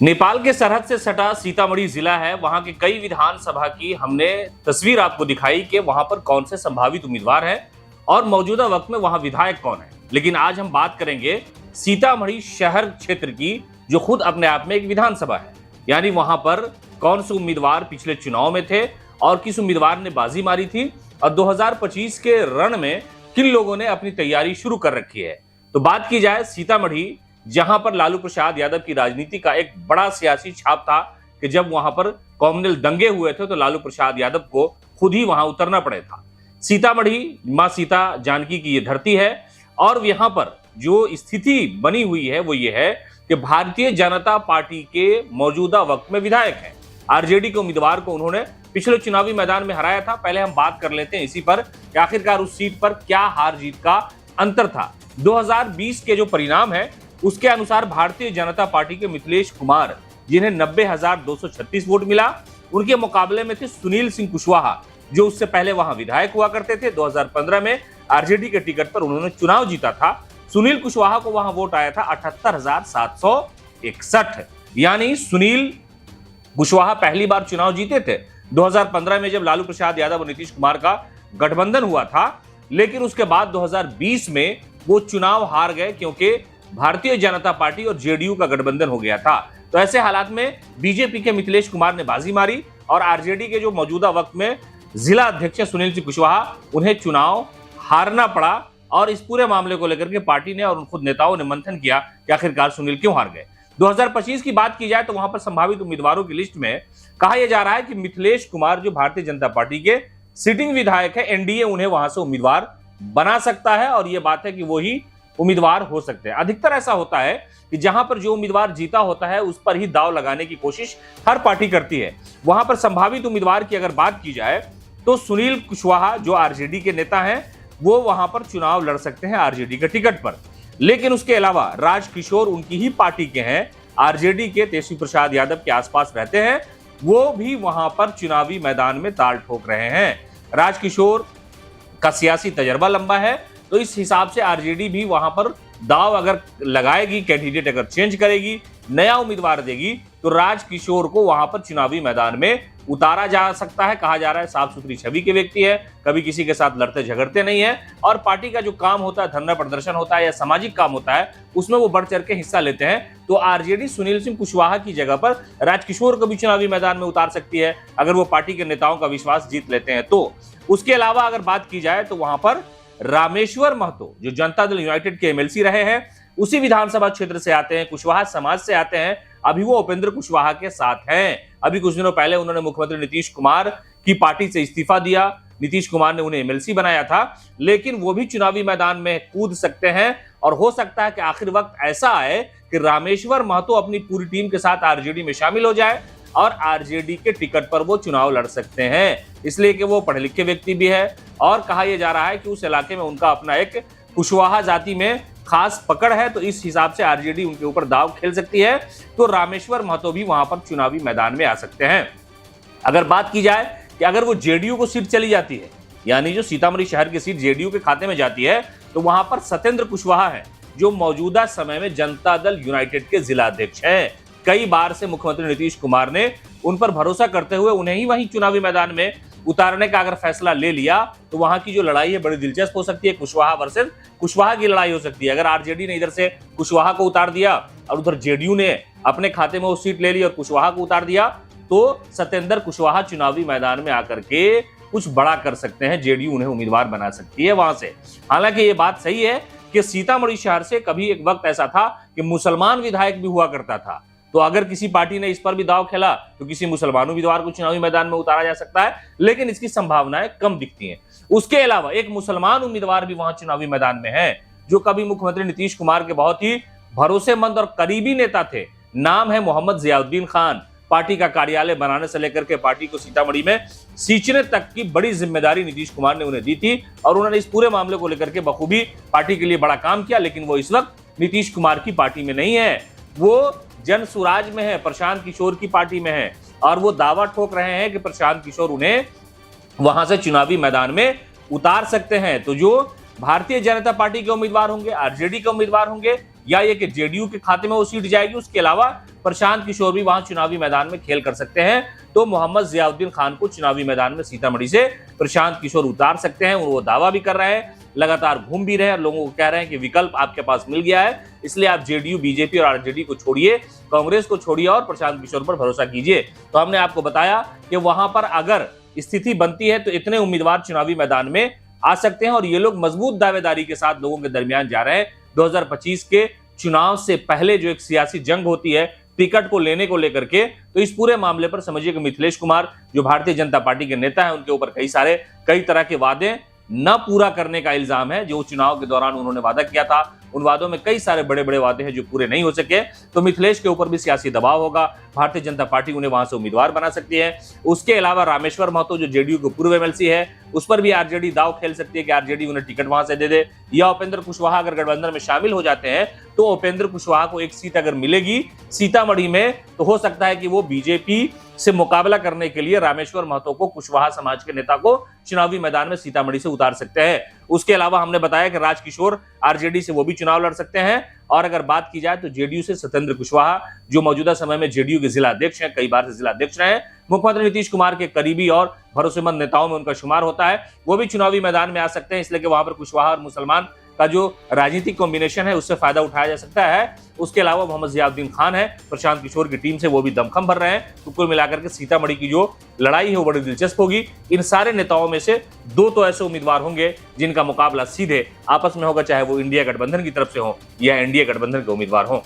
नेपाल के सरहद से सटा सीतामढ़ी जिला है। वहां के कई विधानसभा की हमने तस्वीर आपको दिखाई कि वहां पर कौन से संभावित उम्मीदवार हैं और मौजूदा वक्त में वहां विधायक कौन है। लेकिन आज हम बात करेंगे सीतामढ़ी शहर क्षेत्र की, जो खुद अपने आप में एक विधानसभा है। यानी वहां पर कौन से उम्मीदवार पिछले चुनाव में थे और किस उम्मीदवार ने बाजी मारी थी और 2025 के रण में किन लोगों ने अपनी तैयारी शुरू कर रखी है। तो बात की जाए सीतामढ़ी, जहां पर लालू प्रसाद यादव की राजनीति का एक बड़ा सियासी छाप था कि जब वहां पर कॉम्युनल दंगे हुए थे तो लालू प्रसाद यादव को खुद ही वहां उतरना पड़े था। सीतामढ़ी मां सीता जानकी की ये धरती है और यहां पर जो स्थिति बनी हुई है वो ये है कि भारतीय जनता पार्टी के मौजूदा वक्त में विधायक हैं। आरजेडी के उम्मीदवार को उन्होंने पिछले चुनावी मैदान में हराया था। पहले हम बात कर लेते हैं इसी पर कि आखिरकार उस सीट पर क्या हार जीत का अंतर था। 2020 के जो परिणाम है उसके अनुसार भारतीय जनता पार्टी के मिथिलेश कुमार, जिन्हें 90,236 वोट मिला, उनके मुकाबले में थे सुनील सिंह कुशवाहा, जो उससे पहले वहां विधायक हुआ करते थे। 2015 में आरजेडी के टिकट पर उन्होंने चुनाव जीता था। सुनील कुशवाहा को वहां वोट आया था 78,761। यानी सुनील कुशवाहा पहली बार चुनाव जीते थे 2015 में, जब लालू प्रसाद यादव और नीतीश कुमार का गठबंधन हुआ था। लेकिन उसके बाद 2020 में वो चुनाव हार गए क्योंकि भारतीय जनता पार्टी और जेडीयू का गठबंधन हो गया था। तो ऐसे हालात में बीजेपी के मिथिलेश कुमार ने बाजी मारी और आरजेडी के जो मौजूदा वक्त में जिला अध्यक्ष सुनील सिंह कुशवाहा, उन्हें चुनाव हारना पड़ा। और इस पूरे मामले को लेकर के पार्टी ने और खुद नेताओं ने मंथन किया कि आखिरकार सुनील क्यों हार गए। 2025 की बात की जाए तो वहां पर संभावित उम्मीदवारों की लिस्ट में कहा यह जा रहा है कि मिथिलेश कुमार, जो भारतीय जनता पार्टी के सिटिंग विधायक है, एनडीए उन्हें वहां से उम्मीदवार बना सकता है और यह बात है कि वो ही उम्मीदवार हो सकते हैं। अधिकतर ऐसा होता है कि जहां पर जो उम्मीदवार जीता होता है उस पर ही दांव लगाने की कोशिश हर पार्टी करती है। वहां पर संभावित उम्मीदवार की अगर बात की जाए तो सुनील कुशवाहा, जो आरजेडी के नेता हैं, वो वहां पर चुनाव लड़ सकते हैं आरजेडी के टिकट पर। लेकिन उसके अलावा राजकिशोर, उनकी ही पार्टी के हैं, आरजेडी के तेजस्वी प्रसाद यादव के आसपास रहते हैं, वो भी वहां पर चुनावी मैदान में ताल ठोक रहे हैं। राजकिशोर का सियासी तजर्बा लंबा है, तो इस हिसाब से आरजेडी भी वहां पर दाव अगर लगाएगी, कैंडिडेट अगर चेंज करेगी, नया उम्मीदवार देगी, तो राजकिशोर को वहां पर चुनावी मैदान में उतारा जा सकता है। कहा जा रहा है साफ सुथरी छवि के व्यक्ति है, कभी किसी के साथ लड़ते झगड़ते नहीं है और पार्टी का जो काम होता है, धरना प्रदर्शन होता है या सामाजिक काम होता है, उसमें वो बढ़ चढ़ के हिस्सा लेते हैं। तो आरजेडी सुनील सिंह कुशवाहा की जगह पर राजकिशोर को भी चुनावी मैदान में उतार सकती है अगर वो पार्टी के नेताओं का विश्वास जीत लेते हैं तो। उसके अलावा अगर बात की जाए तो वहां पर रामेश्वर महतो, जो जनता दल यूनाइटेड के एमएलसी रहे हैं, उसी विधानसभा क्षेत्र से आते हैं, कुशवाहा समाज से आते हैं। अभी वो उपेंद्र कुशवाहा के साथ हैं। अभी कुछ दिनों पहले उन्होंने मुख्यमंत्री नीतीश कुमार की पार्टी से इस्तीफा दिया। नीतीश कुमार ने उन्हें एमएलसी बनाया था, लेकिन वो भी चुनावी मैदान में कूद सकते हैं और हो सकता है कि आखिर वक्त ऐसा आए कि रामेश्वर महतो अपनी पूरी टीम के साथ आरजेडी में शामिल हो जाए और आरजेडी के टिकट पर वो चुनाव लड़ सकते हैं, इसलिए कि वो पढ़े लिखे व्यक्ति भी है और कहा यह जा रहा है कि उस इलाके में उनका अपना एक कुशवाहा जाति में खास पकड़ है। तो इस हिसाब से आरजेडी उनके ऊपर दाव खेल सकती है। तो रामेश्वर महतो भी वहां पर चुनावी मैदान में आ सकते हैं। अगर बात की जाए कि अगर वो जेडीयू को सीट चली जाती है, यानी जो सीतामढ़ी शहर की सीट जेडीयू के खाते में जाती है, तो वहां पर सत्येंद्र कुशवाहा है, जो मौजूदा समय में जनता दल यूनाइटेड के जिला अध्यक्ष हैं। कई बार से मुख्यमंत्री नीतीश कुमार ने उन पर भरोसा करते हुए उन्हें ही वहीं चुनावी मैदान में उतारने का अगर फैसला ले लिया तो वहां की जो लड़ाई है बड़ी दिलचस्प हो सकती है। कुशवाहा वर्सेस कुशवाहा की लड़ाई हो सकती है। अगर आरजेडी ने इधर से कुशवाहा को उतार दिया और उधर जेडीयू ने अपने खाते में वो सीट ले ली और कुशवाहा को उतार दिया, तो सत्येंद्र कुशवाहा चुनावी मैदान में आकर के कुछ बड़ा कर सकते हैं। जेडीयू उन्हें उम्मीदवार बना सकती है वहां से। हालांकि ये बात सही है कि सीतामढ़ी शहर से कभी एक वक्त ऐसा था कि मुसलमान विधायक भी हुआ करता था, तो अगर किसी पार्टी ने इस पर भी दांव खेला तो किसी मुसलमान उम्मीदवार को चुनावी मैदान में उतारा जा सकता है, लेकिन इसकी संभावनाएं कम दिखती हैं। उसके अलावा एक मुसलमान उम्मीदवार भी वहां चुनावी मैदान में है, जो कभी मुख्यमंत्री नीतीश कुमार के बहुत ही भरोसेमंद और करीबी नेता थे। नाम है मोहम्मद जियाउद्दीन खान। पार्टी का कार्यालय बनाने से लेकर के पार्टी को सीतामढ़ी में सींचने तक की बड़ी जिम्मेदारी नीतीश कुमार ने उन्हें दी थी और उन्होंने इस पूरे मामले को लेकर के बखूबी पार्टी के लिए बड़ा काम किया। लेकिन वो इस वक्त नीतीश कुमार की पार्टी में नहीं है, वो जन सुराज में है, प्रशांत किशोर की पार्टी में है और वो दावा ठोक रहे हैं कि प्रशांत किशोर उन्हें वहां से चुनावी मैदान में उतार सकते हैं। तो जो भारतीय जनता पार्टी के उम्मीदवार होंगे, आरजेडी के उम्मीदवार होंगे या ये कि जेडीयू के खाते में वो सीट जाएगी, उसके अलावा प्रशांत किशोर भी वहां चुनावी मैदान में खेल कर सकते हैं। तो मोहम्मद जियाउद्दीन खान को चुनावी मैदान में सीतामढ़ी से प्रशांत किशोर उतार सकते हैं, वो दावा भी कर रहे हैं, लगातार घूम भी रहे हैं, लोगों को कह रहे हैं कि विकल्प आपके पास मिल गया है, इसलिए आप जेडीयू, बीजेपी और आरजेडी को छोड़िए, कांग्रेस को छोड़िए और प्रशांत किशोर पर भरोसा कीजिए। तो हमने आपको बताया कि वहां पर अगर स्थिति बनती है तो इतने उम्मीदवार चुनावी मैदान में आ सकते हैं और ये लोग मजबूत दावेदारी के साथ लोगों के दरमियान जा रहे हैं। 2025 के चुनाव से पहले जो एक सियासी जंग होती है टिकट को लेने को लेकर के, तो इस पूरे मामले पर समझिए कि मिथिलेश कुमार जो भारतीय जनता पार्टी के नेता हैं, उनके ऊपर कई तरह के वादे न पूरा करने का इल्जाम है। जो चुनाव के दौरान उन्होंने वादा किया था, उन वादों में कई सारे बड़े बड़े वादे हैं जो पूरे नहीं हो सके। तो मिथिलेश के ऊपर भी सियासी दबाव होगा, भारतीय जनता पार्टी उन्हें वहां से उम्मीदवार बना सकती है। उसके अलावा रामेश्वर महतो जो जेडीयू के पूर्व एमएलसी है, उस पर भी आरजेडी दाव खेल सकती है कि आरजेडी उन्हें टिकट वहां से दे दे, या उपेंद्र कुशवाहा अगर गठबंधन में शामिल हो जाते हैं तो उपेंद्र कुशवाहा को एक सीट अगर मिलेगी सीतामढ़ी में, तो हो सकता है कि वो बीजेपी से मुकाबला करने के लिए रामेश्वर महतो को, कुशवाहा समाज के नेता को चुनावी मैदान में सीतामढ़ी से उतार सकते हैं। उसके अलावा हमने बताया कि राजकिशोर आरजेडी से वो भी चुनाव लड़ सकते हैं। और अगर बात की जाए तो जेडीयू से सत्येंद्र कुशवाहा जो मौजूदा समय में जेडीयू के जिला अध्यक्ष हैं, कई बार से जिला अध्यक्ष रहे हैं, मुख्यमंत्री नीतीश कुमार के करीबी और भरोसेमंद नेताओं में उनका शुमार होता है, वो भी चुनावी मैदान में आ सकते हैं, इसलिए कि वहां पर कुशवाहा और मुसलमान का जो राजनीतिक कॉम्बिनेशन है उससे फायदा उठाया जा सकता है। उसके अलावा मोहम्मद जियाउद्दीन खान है प्रशांत किशोर की टीम से, वो भी दमखम भर रहे हैं। तो कुल मिलाकर के सीतामढ़ी की जो लड़ाई है वो बड़ी दिलचस्प होगी। इन सारे नेताओं में से दो तो ऐसे उम्मीदवार होंगे जिनका मुकाबला सीधे आपस में होगा, चाहे वो इंडिया गठबंधन की तरफ से हो या एनडीए गठबंधन के उम्मीदवार हों।